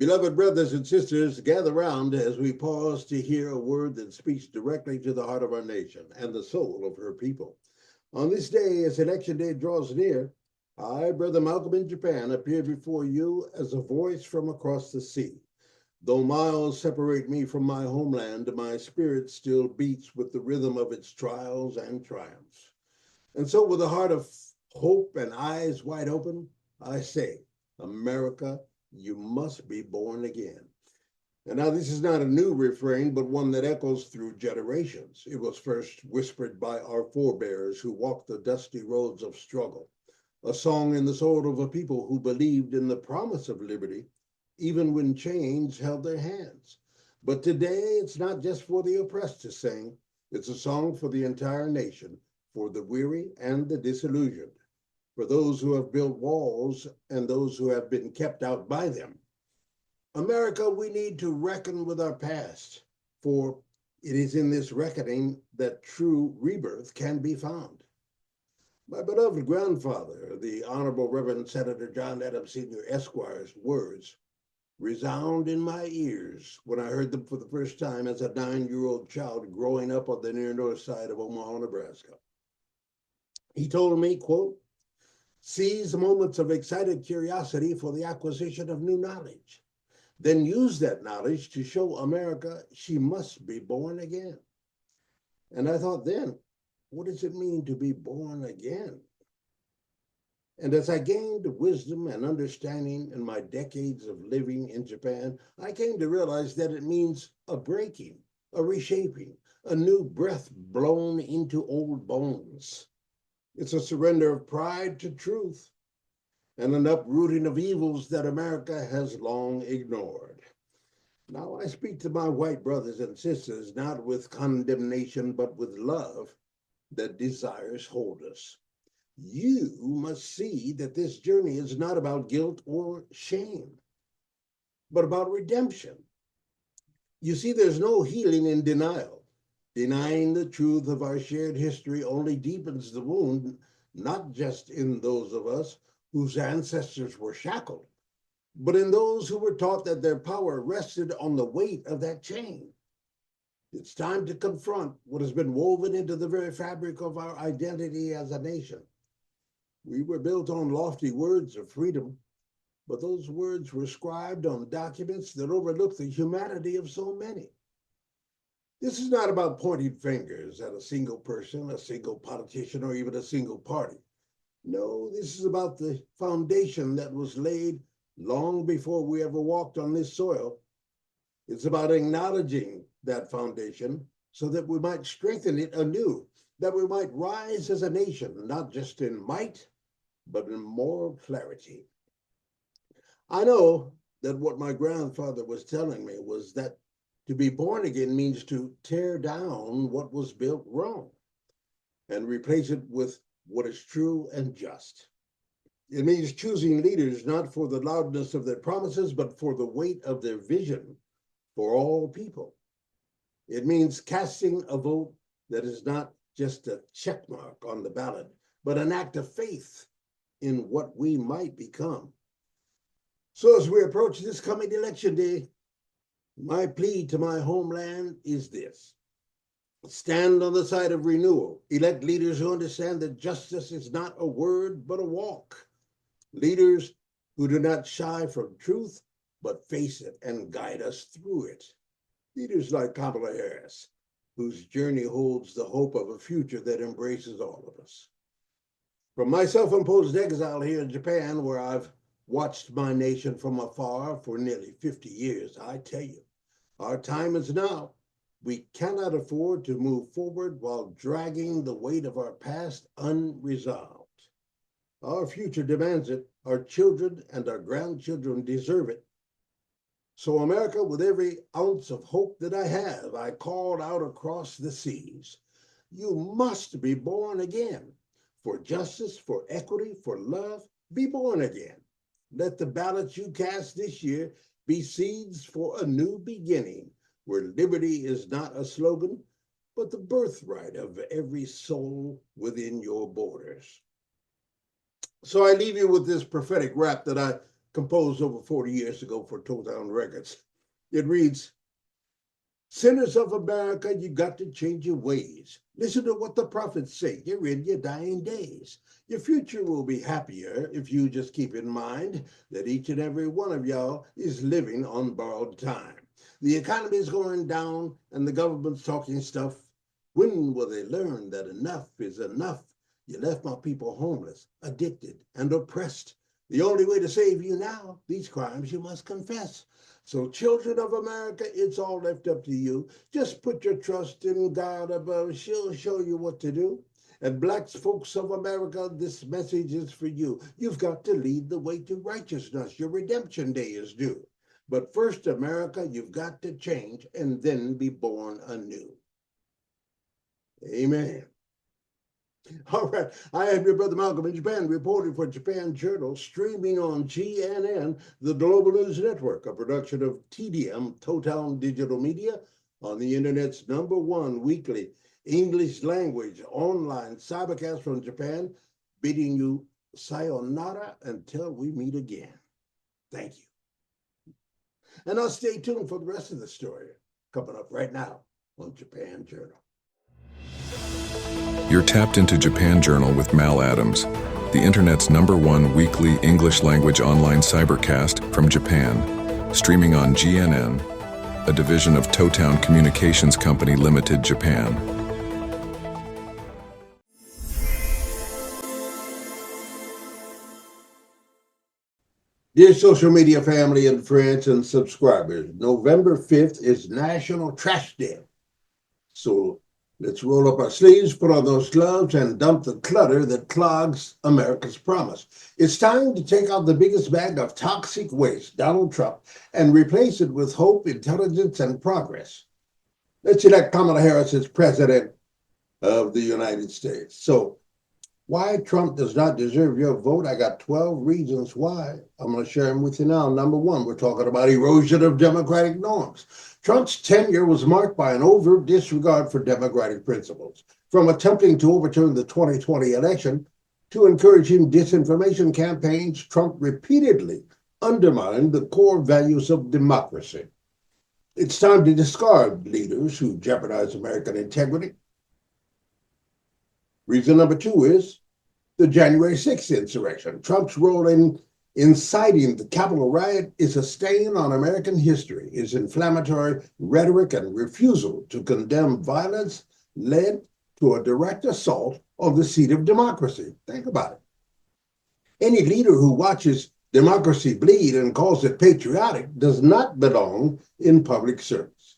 Beloved brothers and sisters, gather round as we pause to hear a word that speaks directly to the heart of our nation and the soul of her people. On this day, as election day draws near, I, Brother Malcolm in Japan, appear before you as a voice from across the sea. Though miles separate me from my homeland, my spirit still beats with the rhythm of its trials and triumphs. And so, with a heart of hope and eyes wide open, I say, America, you must be born again. And now, this is not a new refrain, but one that echoes through generations. It was first whispered by our forebears who walked the dusty roads of struggle, a song in the soul of a people who believed in the promise of liberty, even when chains held their hands. But today, it's not just for the oppressed to sing, it's a song for the entire nation, for the weary and the disillusioned, for those who have built walls and those who have been kept out by them. America, we need to reckon with our past, for it is in this reckoning that true rebirth can be found. My beloved grandfather, the Honorable Reverend Senator John Adams Sr. Esquire's words resound in my ears when I heard them for the first time as a 9-year-old child growing up on the near north side of Omaha, Nebraska. He told me, quote, "Seize moments of excited curiosity for the acquisition of new knowledge. Then use that knowledge to show America she must be born again." And I thought then, what does it mean to be born again? And as I gained wisdom and understanding in my decades of living in Japan, I came to realize that it means a breaking, a reshaping, a new breath blown into old bones. It's a surrender of pride to truth and an uprooting of evils that America has long ignored. Now I speak to my white brothers and sisters not with condemnation, but with love that desires wholeness. You must see that this journey is not about guilt or shame, but about redemption. You see, there's no healing in denial. Denying the truth of our shared history only deepens the wound, not just in those of us whose ancestors were shackled, but in those who were taught that their power rested on the weight of that chain. It's time to confront what has been woven into the very fabric of our identity as a nation. We were built on lofty words of freedom, but those words were scribed on documents that overlook the humanity of so many. This is not about pointing fingers at a single person, a single politician, or even a single party. No, this is about the foundation that was laid long before we ever walked on this soil. It's about acknowledging that foundation so that we might strengthen it anew, that we might rise as a nation, not just in might, but in moral clarity. I know that what my grandfather was telling me was that to be born again means to tear down what was built wrong and replace it with what is true and just. It means choosing leaders not for the loudness of their promises, but for the weight of their vision for all people. It means casting a vote that is not just a check mark on the ballot, but an act of faith in what we might become. So as we approach this coming election day, my plea to my homeland is this: stand on the side of renewal. Elect leaders who understand that justice is not a word, but a walk. Leaders who do not shy from truth, but face it and guide us through it. Leaders like Kamala Harris, whose journey holds the hope of a future that embraces all of us. From my self-imposed exile here in Japan, where I've watched my nation from afar for nearly 50 years, I tell you, our time is now. We cannot afford to move forward while dragging the weight of our past unresolved. Our future demands it. Our children and our grandchildren deserve it. So, America, with every ounce of hope that I have, I called out across the seas. You must be born again. For justice, for equity, for love, be born again. Let the ballots you cast this year be seeds for a new beginning, where liberty is not a slogan, but the birthright of every soul within your borders. So I leave you with this prophetic rap that I composed over 40 years ago for Town Records. It reads, "Sinners of America, you got to change your ways. Listen to what the prophets say. You're in your dying days. Your future will be happier if you just keep in mind that each and every one of y'all is living on borrowed time. The economy is going down and the government's talking stuff. When will they learn that enough is enough? You left my people homeless, addicted, and oppressed. The only way to save you now, these crimes you must confess. So, children of America, it's all left up to you. Just put your trust in God above. She'll show you what to do. And black folks of America, this message is for you. You've got to lead the way to righteousness. Your redemption day is due. But first, America, you've got to change and then be born anew." Amen. All right, I am your brother Malcolm in Japan, reporting for Japan Journal, streaming on GNN, the Global News Network, a production of TDM, Total Digital Media, on the internet's #1 weekly English language online cybercast from Japan, bidding you sayonara until we meet again. Thank you. And now stay tuned for the rest of the story coming up right now on Japan Journal. You're tapped into Japan Journal with Mal Adams, the internet's #1 weekly English language online cybercast from Japan, streaming on GNN, a division of Totown Communications Company Limited, Japan. Dear social media family and friends and subscribers, November 5th is National Trash Day. So let's roll up our sleeves, put on those gloves, and dump the clutter that clogs America's promise. It's time to take out the biggest bag of toxic waste, Donald Trump, and replace it with hope, intelligence, and progress. Let's elect Kamala Harris as president of the United States. So why Trump does not deserve your vote? I got 12 reasons why. I'm going to share them with you now. Number one, we're talking about erosion of democratic norms. Trump's tenure was marked by an overt disregard for democratic principles, from attempting to overturn the 2020 election to encouraging disinformation campaigns. Trump repeatedly undermined the core values of democracy. It's time to discard leaders who jeopardize American integrity. Reason number two is the January 6th insurrection. Trump's role in inciting the Capitol riot is a stain on American history. His inflammatory rhetoric and refusal to condemn violence led to a direct assault on the seat of democracy. Think about it. Any leader who watches democracy bleed and calls it patriotic does not belong in public service.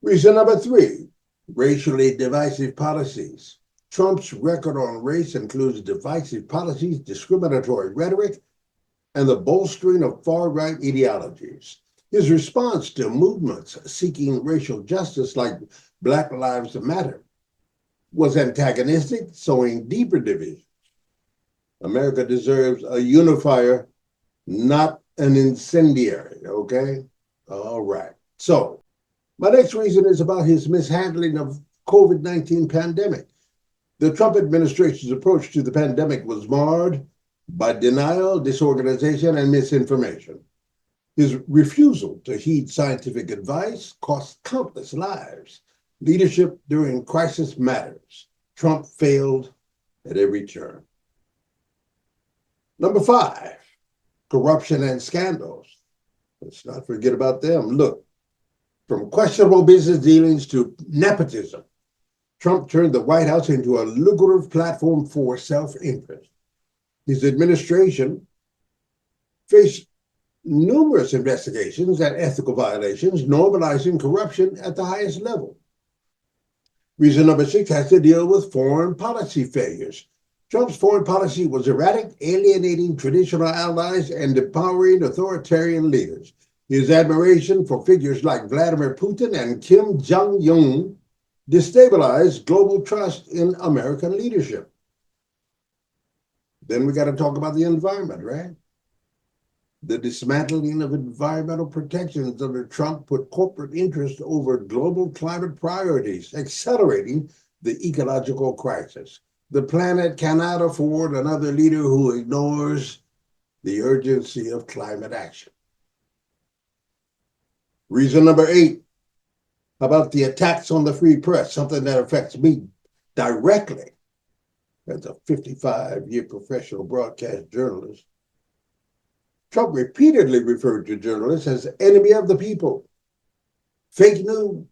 Reason number three, racially divisive policies. Trump's record on race includes divisive policies, discriminatory rhetoric, and the bolstering of far-right ideologies. His response to movements seeking racial justice like Black Lives Matter was antagonistic, sowing deeper divisions. America deserves a unifier, not an incendiary, okay? All right. So my next reason is about his mishandling of COVID-19 pandemic. The Trump administration's approach to the pandemic was marred by denial, disorganization, and misinformation. His refusal to heed scientific advice cost countless lives. Leadership during crisis matters. Trump failed at every turn. Number five, corruption and scandals. Let's not forget about them. Look, from questionable business dealings to nepotism, Trump turned the White House into a lucrative platform for self-interest. His administration faced numerous investigations and ethical violations, normalizing corruption at the highest level. Reason number six has to deal with foreign policy failures. Trump's foreign policy was erratic, alienating traditional allies and empowering authoritarian leaders. His admiration for figures like Vladimir Putin and Kim Jong-un destabilized global trust in American leadership. Then we got to talk about the environment, right? The dismantling of environmental protections under Trump put corporate interest over global climate priorities, accelerating the ecological crisis. The planet cannot afford another leader who ignores the urgency of climate action. Reason number 8, about the attacks on the free press, something that affects me directly as a 55-year professional broadcast journalist. Trump repeatedly referred to journalists as enemy of the people, fake news,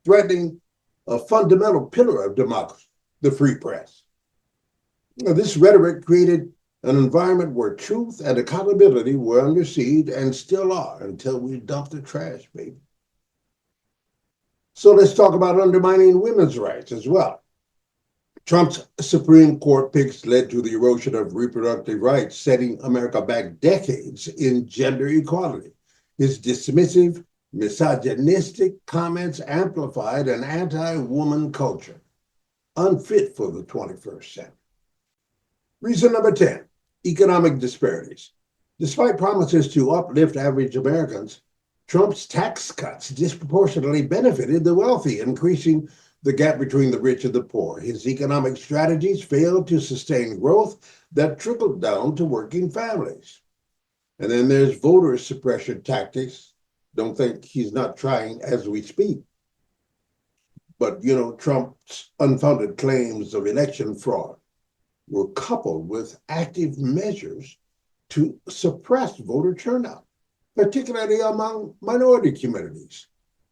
threatening a fundamental pillar of democracy, the free press. Now, this rhetoric created an environment where truth and accountability were under siege and still are until we dump the trash, baby. So let's talk about undermining women's rights as well. Trump's Supreme Court picks led to the erosion of reproductive rights, setting America back decades in gender equality. His dismissive, misogynistic comments amplified an anti-woman culture, unfit for the 21st century. Reason number 10, economic disparities. Despite promises to uplift average Americans, Trump's tax cuts disproportionately benefited the wealthy, increasing the gap between the rich and the poor. His economic strategies failed to sustain growth that trickled down to working families. And then there's voter suppression tactics. Don't think he's not trying as we speak. But, Trump's unfounded claims of election fraud were coupled with active measures to suppress voter turnout, particularly among minority communities.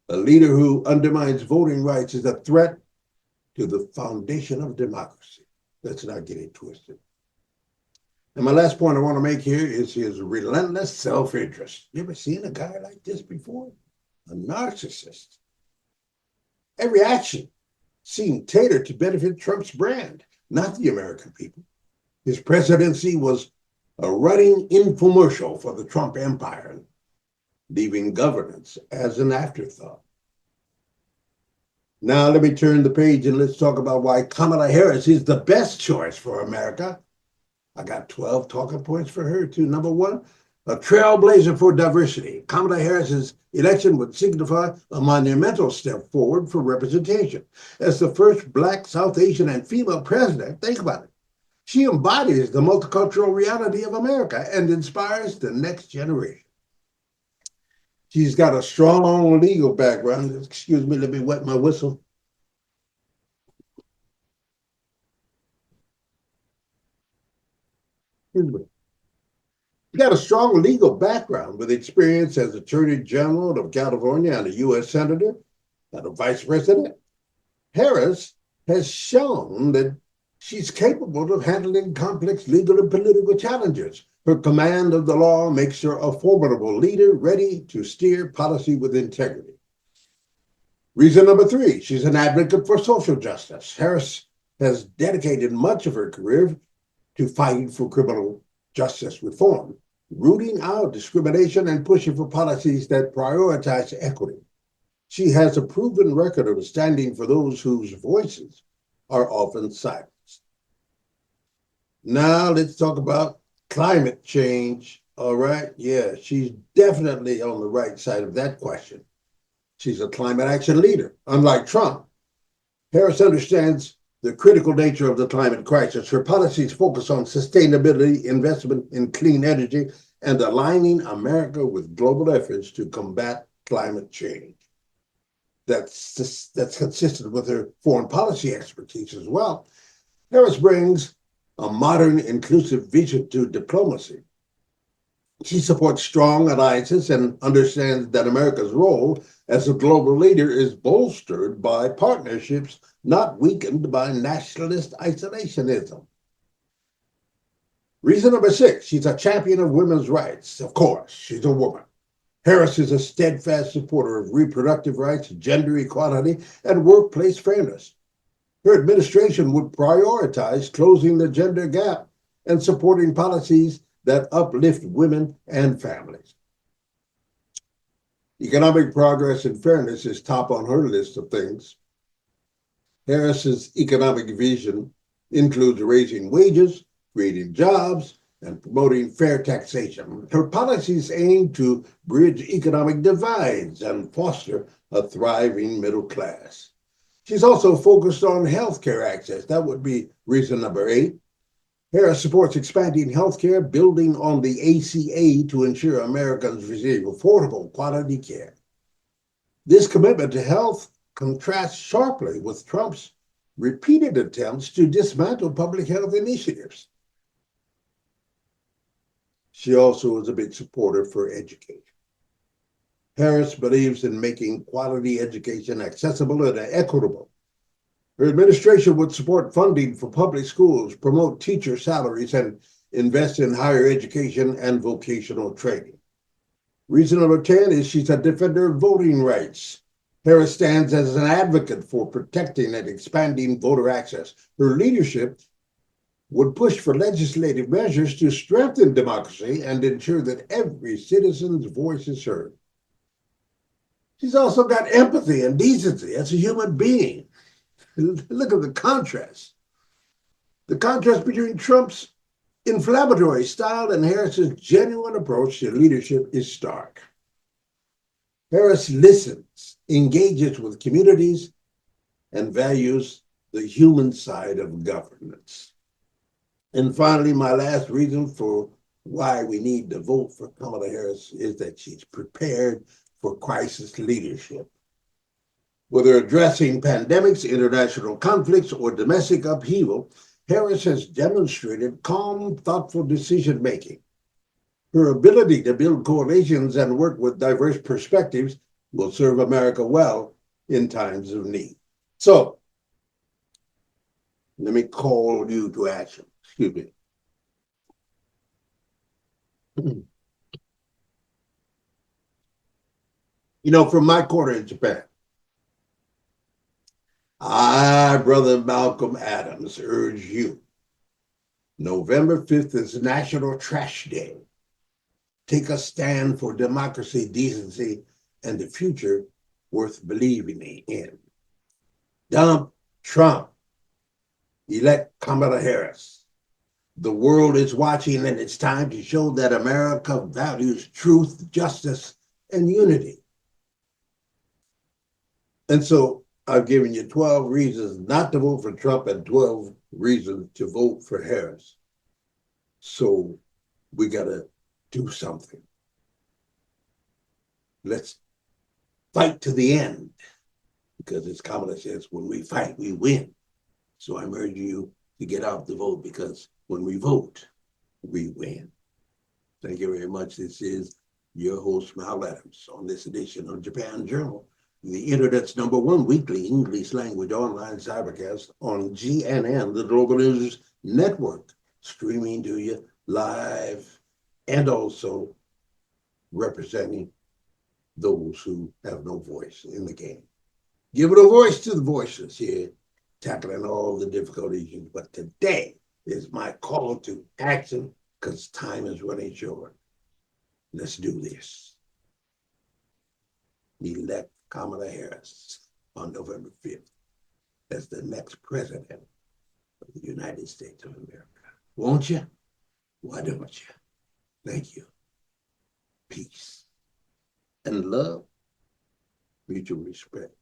A leader who undermines voting rights is a threat to the foundation of democracy. Let's not get it twisted. And my last point I want to make here is his relentless self-interest. You ever seen a guy like this before? A narcissist. Every action seemed tailored to benefit Trump's brand, not the American people. His presidency was a running infomercial for the Trump empire, leaving governance as an afterthought. Now let me turn the page and let's talk about why Kamala Harris is the best choice for America. I got 12 talking points for her too. Number 1, a trailblazer for diversity. Kamala Harris's election would signify a monumental step forward for representation. As the first Black, South Asian, and female president, think about it. She embodies the multicultural reality of America and inspires the next generation. She's got a strong legal background. Excuse me, let me wet my whistle. Excuse me. She got a strong legal background with experience as Attorney General of California and a U.S. Senator and a Vice President. Harris has shown that she's capable of handling complex legal and political challenges. Her command of the law makes her a formidable leader, ready to steer policy with integrity. Reason number 3, she's an advocate for social justice. Harris has dedicated much of her career to fighting for criminal justice reform, rooting out discrimination and pushing for policies that prioritize equity. She has a proven record of standing for those whose voices are often silenced. Now let's talk about climate change. All right. Yeah, she's definitely on the right side of that question. She's a climate action leader. Unlike Trump, Harris understands the critical nature of the climate crisis. Her policies focus on sustainability, investment in clean energy, and aligning America with global efforts to combat climate change. That's consistent with her foreign policy expertise as well. Harris brings a modern, inclusive vision to diplomacy. She supports strong alliances and understands that America's role as a global leader is bolstered by partnerships, not weakened by nationalist isolationism. Reason number 6, she's a champion of women's rights. Of course, she's a woman. Harris is a steadfast supporter of reproductive rights, gender equality, and workplace fairness. Her administration would prioritize closing the gender gap and supporting policies that uplift women and families. Economic progress and fairness is top on her list of things. Harris's economic vision includes raising wages, creating jobs, and promoting fair taxation. Her policies aim to bridge economic divides and foster a thriving middle class. She's also focused on healthcare access. That would be reason number 8. Harris supports expanding healthcare, building on the ACA to ensure Americans receive affordable, quality care. This commitment to health contrasts sharply with Trump's repeated attempts to dismantle public health initiatives. She also is a big supporter for education. Harris believes in making quality education accessible and equitable. Her administration would support funding for public schools, promote teacher salaries, and invest in higher education and vocational training. Reason number 10 is she's a defender of voting rights. Harris stands as an advocate for protecting and expanding voter access. Her leadership would push for legislative measures to strengthen democracy and ensure that every citizen's voice is heard. She's also got empathy and decency as a human being. Look at the contrast. The contrast between Trump's inflammatory style and Harris's genuine approach to leadership is stark. Harris listens, engages with communities, and values the human side of governance. And finally, my last reason for why we need to vote for Kamala Harris is that she's prepared for crisis leadership. Whether addressing pandemics, international conflicts, or domestic upheaval, Harris has demonstrated calm, thoughtful decision-making. Her ability to build coalitions and work with diverse perspectives will serve America well in times of need. So, let me call you to action. Excuse me. From my corner in Japan, I, Brother Malcolm Adams, urge you, November 5th is National Trash Day. Take a stand for democracy, decency, and the future worth believing in. Dump Trump. Elect Kamala Harris. The world is watching, and it's time to show that America values truth, justice, and unity. And so I've given you 12 reasons not to vote for Trump and 12 reasons to vote for Harris. So we got to do something. Let's fight to the end, because as Kamala says, when we fight, we win. So I'm urging you to get out to vote, because when we vote, we win. Thank you very much. This is your host, Mal Adams, on this edition of Japan Journal, the internet's #1 weekly English language online cybercast on GNN, the Global News Network, streaming to you live and also representing those who have no voice in the game. Give it a voice to the voiceless here, tackling all the difficult issues. But today is my call to action, because time is running short. Let's do this. Elect Kamala Harris on November 5th as the next president of the United States of America. Won't you? Why don't you? Thank you. Peace and love, mutual respect.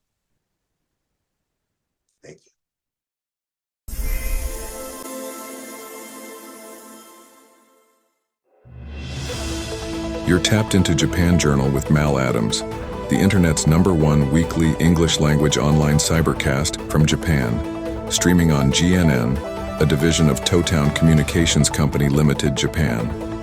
Thank you. You're tapped into Japan Journal with Mal Adams, the internet's #1 weekly English language online cybercast from Japan, streaming on GNN, a division of Totown Communications Company Limited, Japan.